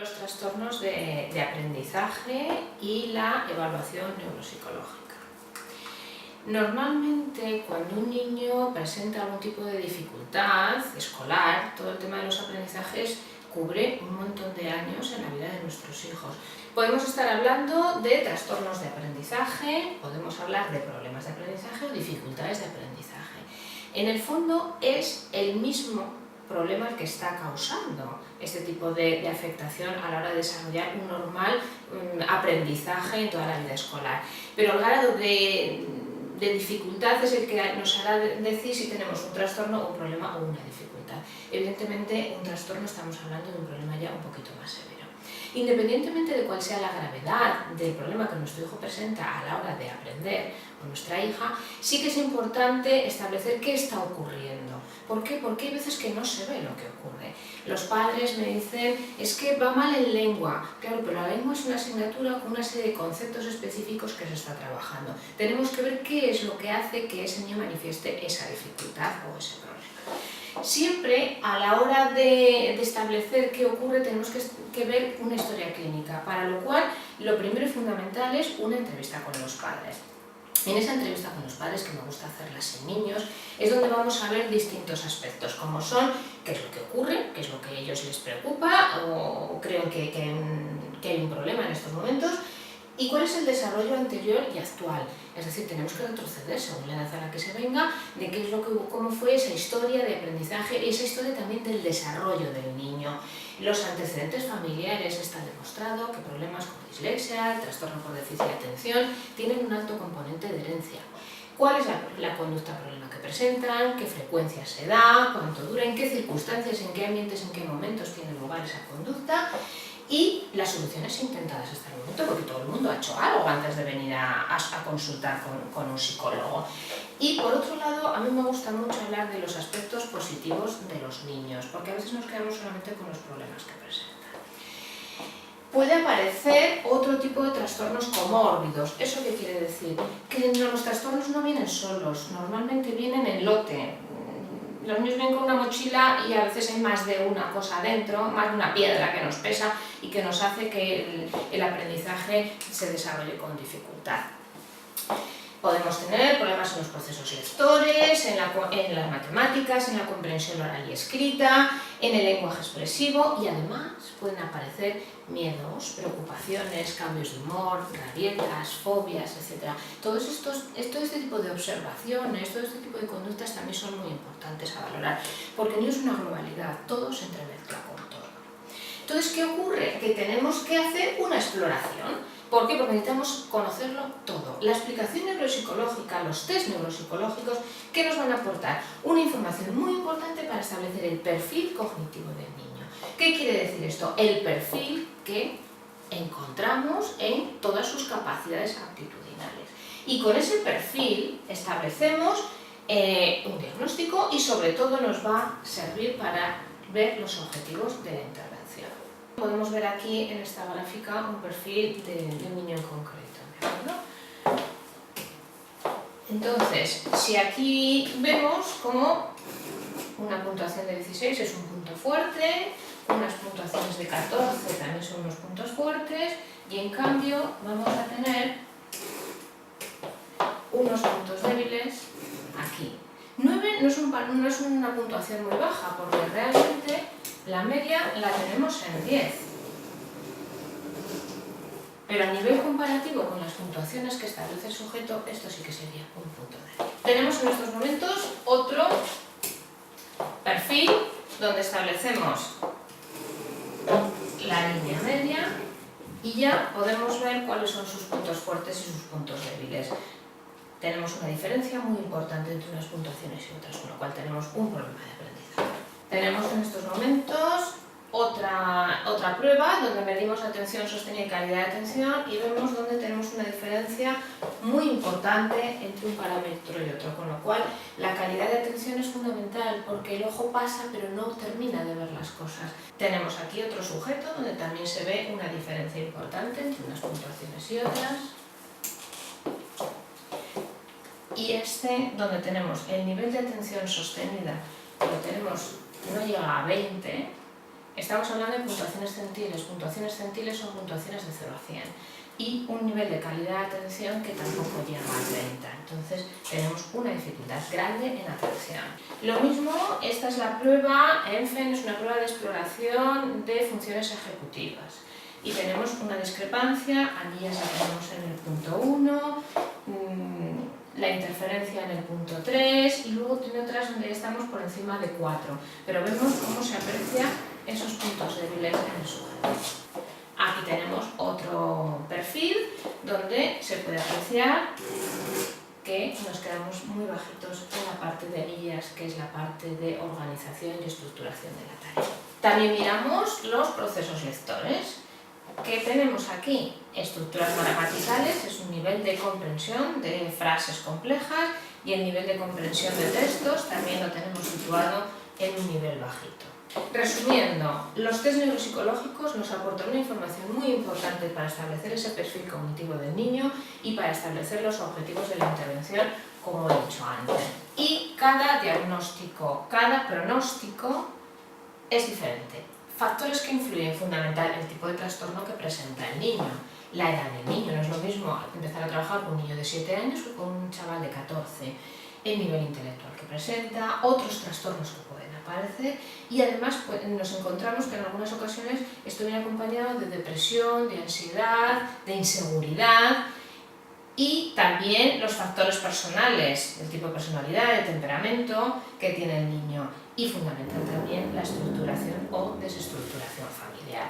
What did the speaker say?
Los trastornos de aprendizaje y la evaluación neuropsicológica. Normalmente, cuando un niño presenta algún tipo de dificultad escolar, todo el tema de los aprendizajes cubre un montón de años en la vida de nuestros hijos. Podemos estar hablando de trastornos de aprendizaje, podemos hablar de problemas de aprendizaje o dificultades de aprendizaje. En el fondo es el mismo problema el que está causando este tipo de afectación a la hora de desarrollar un normal aprendizaje en toda la vida escolar. Pero el grado de dificultad es el que nos hará decir si tenemos un trastorno, un problema o una dificultad. Evidentemente, un trastorno estamos hablando de un problema ya un poquito más severo. Independientemente de cuál sea la gravedad del problema que nuestro hijo presenta a la hora de aprender, o nuestra hija, sí que es importante establecer qué está ocurriendo. ¿Por qué? Porque hay veces que no se ve lo que ocurre. Los padres me dicen, es que va mal en lengua. Claro, pero la lengua es una asignatura con una serie de conceptos específicos que se está trabajando. Tenemos que ver qué es lo que hace que ese niño manifieste esa dificultad o ese problema. Siempre a la hora de establecer qué ocurre tenemos que ver una historia clínica, para lo cual lo primero y fundamental es una entrevista con los padres. En esa entrevista con los padres, que me gusta hacerlas en niños, es donde vamos a ver distintos aspectos, como son qué es lo que ocurre, qué es lo que a ellos les preocupa o creen que hay un problema en estos momentos, y cuál es el desarrollo anterior y actual. Es decir, tenemos que retroceder según la edad a la que se venga, de qué es lo que, cómo fue esa historia de aprendizaje y esa historia también del desarrollo del niño. Los antecedentes familiares, está demostrado que problemas como dislexia, trastorno por déficit de atención, tienen un alto componente de herencia. ¿Cuál es la conducta problema que presentan? ¿Qué frecuencia se da? ¿Cuánto dura? ¿En qué circunstancias, en qué ambientes, en qué momentos tiene lugar esa conducta? Y las soluciones intentadas hasta el momento, porque todo el mundo ha hecho algo antes de venir a consultar con un psicólogo. Y por otro lado, a mí me gusta mucho hablar de los aspectos positivos de los niños, porque a veces nos quedamos solamente con los problemas que presentan. Puede aparecer otro tipo de trastornos comórbidos. ¿Eso qué quiere decir? Que los trastornos no vienen solos, normalmente vienen en lote. Los niños vienen con una mochila y a veces hay más de una cosa dentro, más de una piedra que nos pesa y que nos hace que el aprendizaje se desarrolle con dificultad. Podemos tener problemas en los procesos lectores, en las matemáticas, en la comprensión oral y escrita, en el lenguaje expresivo y además pueden aparecer miedos, preocupaciones, cambios de humor, rabietas, fobias, etc. Todo este tipo de observaciones, todo este tipo de conductas también son muy importantes a valorar, porque no es una globalidad, todo se entremezcla con todo. Entonces, ¿qué ocurre? Que tenemos que hacer una exploración. ¿Por qué? Porque necesitamos conocerlo todo. La explicación neuropsicológica, los test neuropsicológicos, ¿qué nos van a aportar? Una información muy importante para establecer el perfil cognitivo del niño. ¿Qué quiere decir esto? El perfil que encontramos en todas sus capacidades aptitudinales. Y con ese perfil establecemos un diagnóstico y sobre todo nos va a servir para ver los objetivos de la intervención. Podemos ver aquí en esta gráfica un perfil de un niño en concreto, ¿de acuerdo? Entonces, si aquí vemos como una puntuación de 16 es un punto fuerte, unas puntuaciones de 14 también son unos puntos fuertes, y en cambio vamos a tener unos puntos débiles aquí. 9 no es una puntuación muy baja, porque realmente la media la tenemos en 10. Pero a nivel comparativo con las puntuaciones que establece el sujeto, esto sí que sería un punto débil. Tenemos en estos momentos otro perfil donde establecemos la línea media y ya podemos ver cuáles son sus puntos fuertes y sus puntos débiles. Tenemos una diferencia muy importante entre unas puntuaciones y otras, con lo cual tenemos un problema de aprendizaje. Tenemos en estos momentos otra prueba donde medimos atención sostenida y calidad de atención y vemos donde tenemos una diferencia muy importante entre un parámetro y otro, con lo cual la calidad de atención es fundamental porque el ojo pasa pero no termina de ver las cosas. Tenemos aquí otro sujeto donde también se ve una diferencia importante entre unas puntuaciones y otras. Y donde tenemos el nivel de atención sostenida, lo tenemos, no llega a 20, Estamos hablando de puntuaciones centiles. Puntuaciones centiles son puntuaciones de 0 a 100 y un nivel de calidad de atención que tampoco llega a 30. Entonces tenemos una dificultad grande en atención. Lo mismo, esta es la prueba ENFEN, es una prueba de exploración de funciones ejecutivas. Y tenemos una discrepancia, aquí ya la tenemos en el punto 1, la interferencia en el punto 3 y luego tiene otras donde estamos por encima de 4. Pero vemos cómo se aprecia esos puntos débiles en el sujeto. Aquí tenemos otro perfil donde se puede apreciar que nos quedamos muy bajitos en la parte de guías, que es la parte de organización y estructuración de la tarea. También miramos los procesos lectores. ¿Qué tenemos aquí? Estructuras gramaticales, es un nivel de comprensión de frases complejas, y el nivel de comprensión de textos también lo tenemos situado en un nivel bajito. Resumiendo, los test neuropsicológicos nos aportan una información muy importante para establecer ese perfil cognitivo del niño y para establecer los objetivos de la intervención, como he dicho antes. Y cada diagnóstico, cada pronóstico es diferente. Factores que influyen fundamentalmente el tipo de trastorno que presenta el niño, la edad del niño. No es lo mismo empezar a trabajar con un niño de 7 años que con un chaval de 14, el nivel intelectual que presenta, otros trastornos que pueden aparecer, y además pues, nos encontramos que en algunas ocasiones esto viene acompañado de depresión, de ansiedad, de inseguridad, y también los factores personales, el tipo de personalidad, el temperamento que tiene el niño, y fundamental también la estructuración o desestructuración familiar.